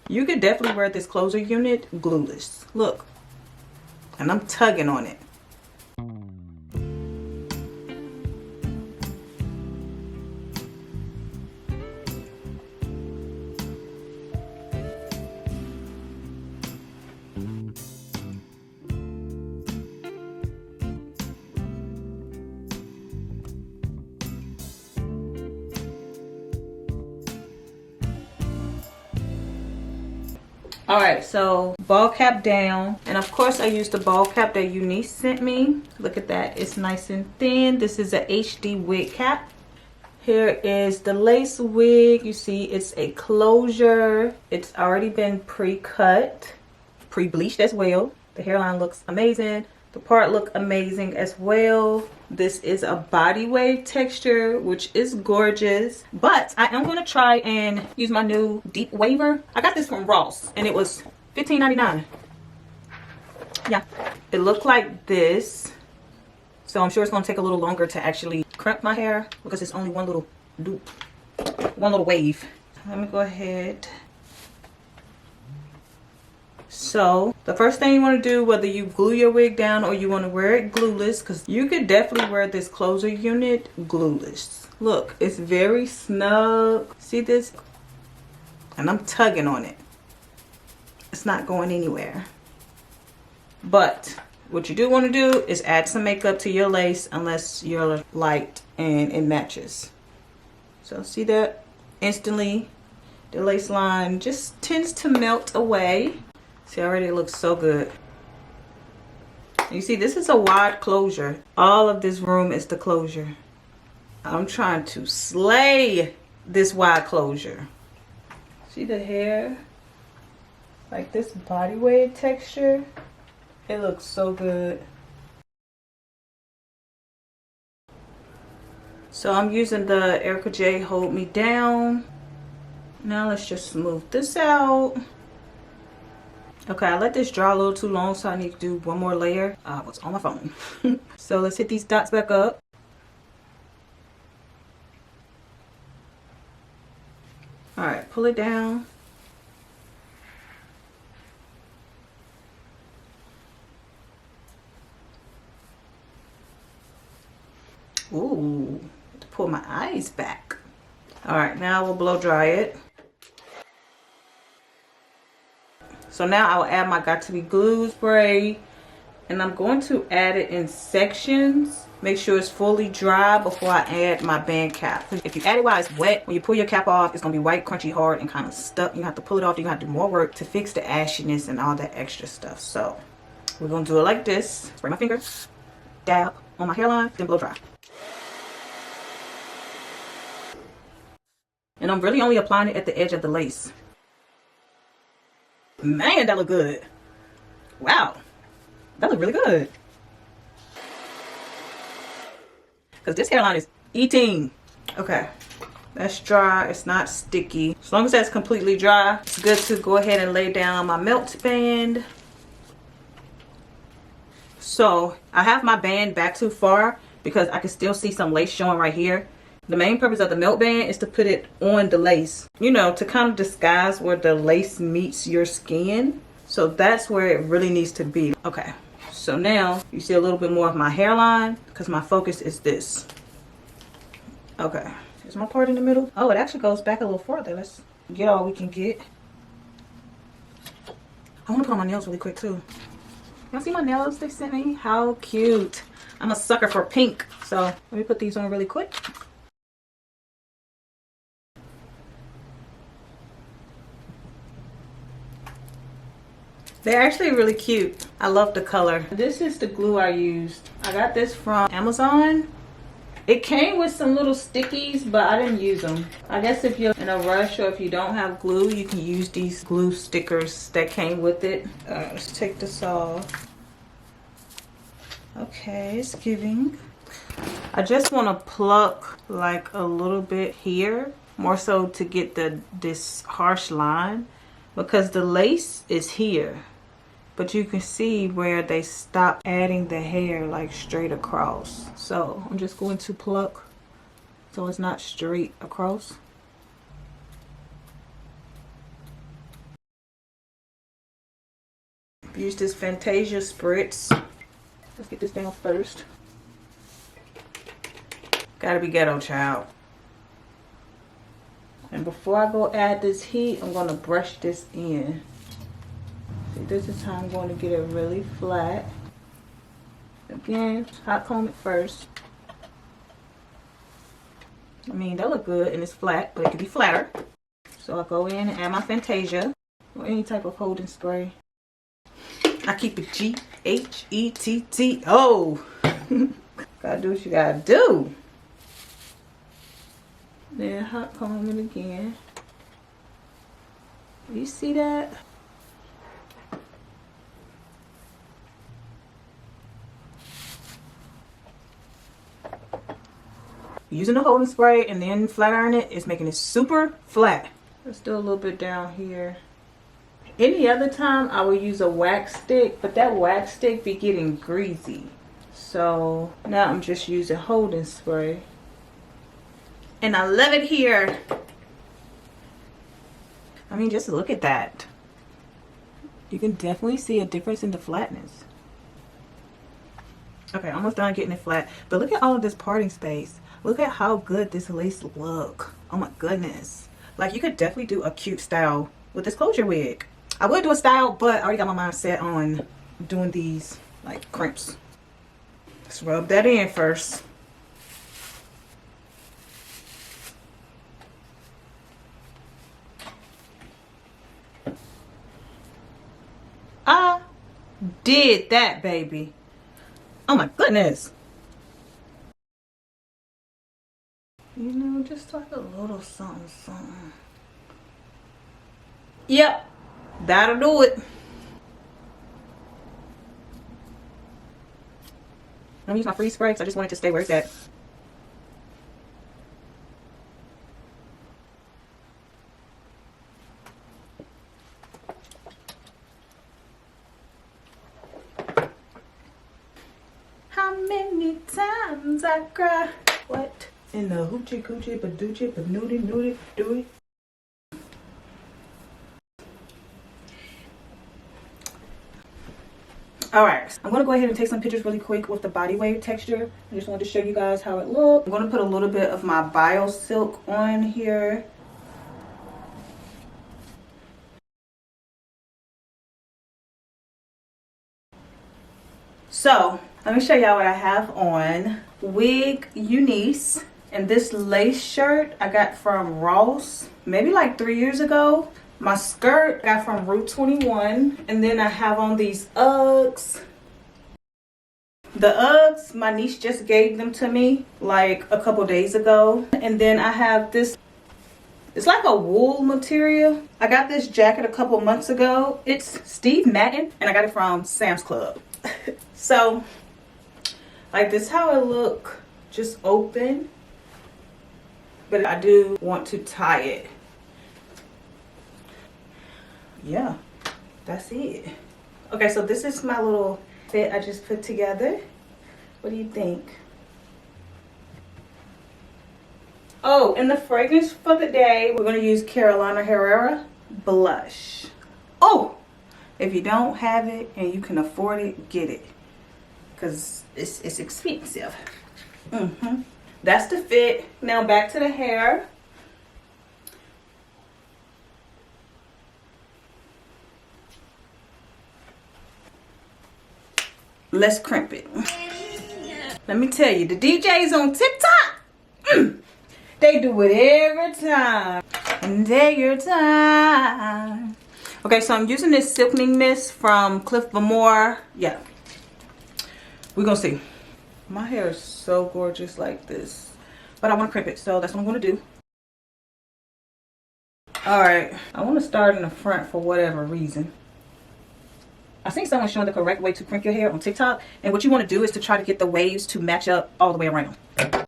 You could definitely wear this closer unit glueless. Look, and I'm tugging on it. All right, so ball cap down, and of course I used the ball cap that UNICE sent me. Look at that, it's nice and thin. This is a HD wig cap. Here is the lace wig. You see it's a closure. It's already been pre-cut, pre-bleached as well. The hairline looks amazing. The part look amazing as well. This is a body wave texture, which is gorgeous. But I am going to try and use my new deep waver. I got this from Ross and it was $15.99. Yeah, it looked like this. So I'm sure it's going to take a little longer to actually crimp my hair because it's only one little loop, one little wave. Let me go ahead. So the first thing you want to do, whether you glue your wig down or you want to wear it glueless, because you could definitely wear this closer unit glueless. Look, it's very snug. See this? And I'm tugging on it. It's not going anywhere. But what you do want to do is add some makeup to your lace unless you're light and it matches. So see that? Instantly the lace line just tends to melt away. See, already it looks so good. You see, this is a wide closure. All of this room is the closure. I'm trying to slay this wide closure. See the hair? Like this body wave texture. It looks so good. So I'm using the Erica J Hold Me Down. Now let's just smooth this out. Okay, I let this dry a little too long, so I need to do one more layer. I was on my phone. So let's hit these dots back up. All right, pull it down. Ooh, to pull my eyes back. All right, now we'll blow dry it. So now I will add my Got To Be glue spray, and I'm going to add it in sections. Make sure it's fully dry before I add my band cap. If you add it while it's wet, when you pull your cap off, it's gonna be white, crunchy, hard, and kind of stuck. You have to pull it off. You have to do more work to fix the ashiness and all that extra stuff. So we're gonna do it like this. Spray my finger, dab on my hairline, then blow dry. And I'm really only applying it at the edge of the lace. Man, that look good. Wow, that look really good. Because this hairline is eating. Okay, that's dry. It's not sticky. As long as that's completely dry, it's good to go ahead and lay down my melt band. So I have my band back too far because I can still see some lace showing right here. The main purpose of the melt band is to put it on the lace, you know, to kind of disguise where the lace meets your skin. So that's where it really needs to be. Okay, so now you see a little bit more of my hairline because my focus is this. Okay, is my part in the middle? Oh, it actually goes back a little further. Let's get all we can get. I want to put on my nails really quick too. Y'all see my nails they sent me? How cute. I'm a sucker for pink. So let me put these on really quick. They're actually really cute. I love the color. This is the glue I used. I got this from Amazon. It came with some little stickies, but I didn't use them. I guess if you're in a rush or if you don't have glue, you can use these glue stickers that came with it. Let's take this off. Okay, it's giving. I just want to pluck like a little bit here, more so to get this harsh line, because the lace is here. But you can see where they stopped adding the hair like straight across. So I'm just going to pluck so it's not straight across. Use this Fantasia spritz. Let's get this down first. Gotta be ghetto, child. And before I go add this heat, I'm gonna brush this in. See, this is how I'm going to get it really flat. Again, hot comb it first. I mean, that look good and it's flat, but it could be flatter. So I'll go in and add my Fantasia or any type of holding spray. I keep it G-H-E-T-T-O. Gotta do what you gotta do. Then hot comb it again. You see that? Using the holding spray and then flat iron it is making it super flat. Let's do a little bit down here. Any other time I would use a wax stick, but that wax stick be getting greasy. So now I'm just using holding spray. And I love it here. I mean, just look at that. You can definitely see a difference in the flatness. Okay, almost done getting it flat. But look at all of this parting space. Look at how good this lace look. Oh my goodness. Like, you could definitely do a cute style with this closure wig. I would do a style, but I already got my mind set on doing these like crimps. Let's rub that in first. I did that, baby. Oh my goodness. You know, just like a little something, something. Yep, that'll do it. I'm gonna use my freeze spray because I just want it to stay where it's at. How many times I cry? What? In the hoochie coochie badoochie banooty nooty dooty. Alright, I'm going to go ahead and take some pictures really quick with the body wave texture. I just wanted to show you guys how it looks. I'm going to put a little bit of my Bio Silk on here. So, let me show y'all what I have on. Wig UNICE. And this lace shirt I got from Ross maybe like 3 years ago. My skirt I got from Route 21. And then I have on these Uggs. The Uggs, my niece just gave them to me like a couple days ago. And then I have this, it's like a wool material. I got this jacket a couple months ago. It's Steve Madden and I got it from Sam's Club. So, like this is how it look, just open. But I do want to tie it. Yeah, that's it. Okay, so this is my little fit I just put together. What do you think? Oh, and the fragrance for the day, we're going to use Carolina Herrera Blush. Oh, if you don't have it and you can afford it, get it. Because it's expensive. That's the fit. Now back to the hair. Let's crimp it. Let me tell you, the DJs on TikTok, they do it every time. And take your time. Okay, so I'm using this Silkening Mist from Cliff Lamore. Yeah. We're gonna see. My hair is so gorgeous like this. But I want to crimp it, so that's what I'm going to do. Alright, I want to start in the front for whatever reason. I seen someone showing the correct way to crimp your hair on TikTok. And what you want to do is to try to get the waves to match up all the way around. Is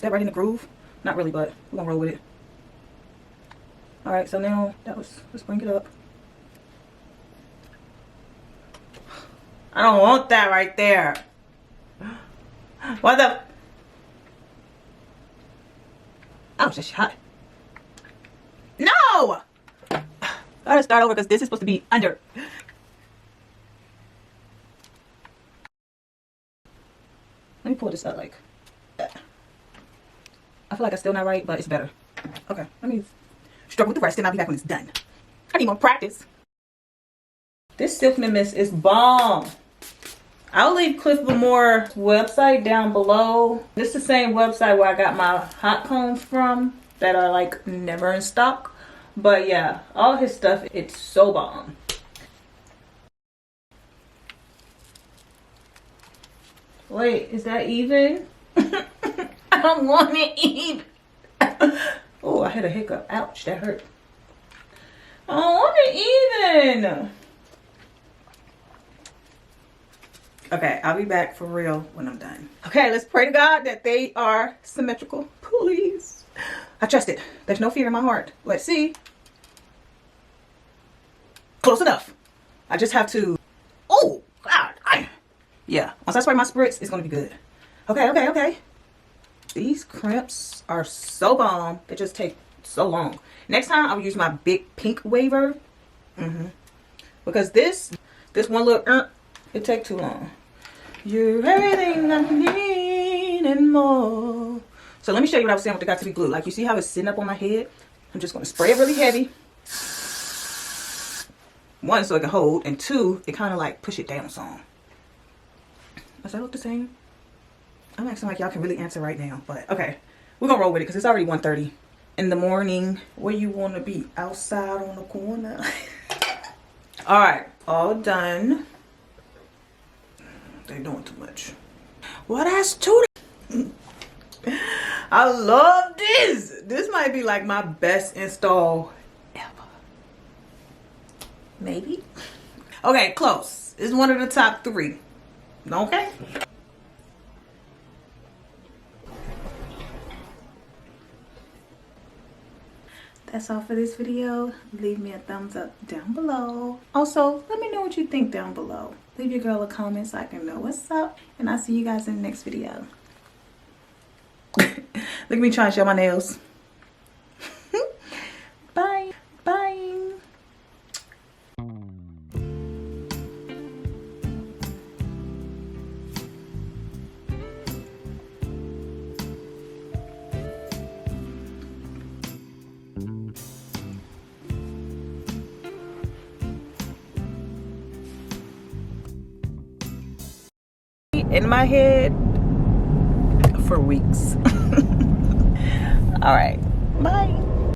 that right in the groove? Not really, but we're going to roll with it. Alright, so now let's bring it up. I don't want that right there. What the? Oh, it's just hot. No! I gotta start over because this is supposed to be under. Let me pull this up like that. I feel like it's still not right, but it's better. Okay, let me struggle with the rest and I'll be back when it's done. I need more practice. This Silkening Mist is bomb. I'll leave Cliff Lamore's website down below. This is the same website where I got my hot combs from that are like never in stock. But yeah, all his stuff, it's so bomb. Wait, is that even? I don't want it even. Oh, I had a hiccup. Ouch, that hurt. I don't want it even. Okay, I'll be back for real when I'm done. Okay, let's pray to God that they are symmetrical. Please. I trust it. There's no fear in my heart. Let's see. Close enough. I just have to... Oh, God. Yeah, once I spray my spritz, it's going to be good. Okay. These crimps are so bomb. They just take so long. Next time, I'll use my big pink waver. Because this one little... it take too long. You're everything I need and more. So let me show you what I was saying with the got to be glue. Like you see how it's sitting up on my head? I'm just going to spray it really heavy. One, so it can hold. And two, it kind of like push it down some. Does that look the same? I'm acting like y'all can really answer right now. But okay, we're going to roll with it because it's already 1:30 in the morning. Where you want to be? Outside on the corner. All right, all done. They're doing too much. Well, that's too. I love this. This might be like my best install ever. Maybe. Okay, close. It's one of the top 3. Okay. That's all for this video. Leave me a thumbs up down below. Also, let me know what you think down below. Leave your girl a comment so I can know what's up. And I'll see you guys in the next video. Look at me trying to show my nails. Bye. Bye. In my head for weeks. All right, bye.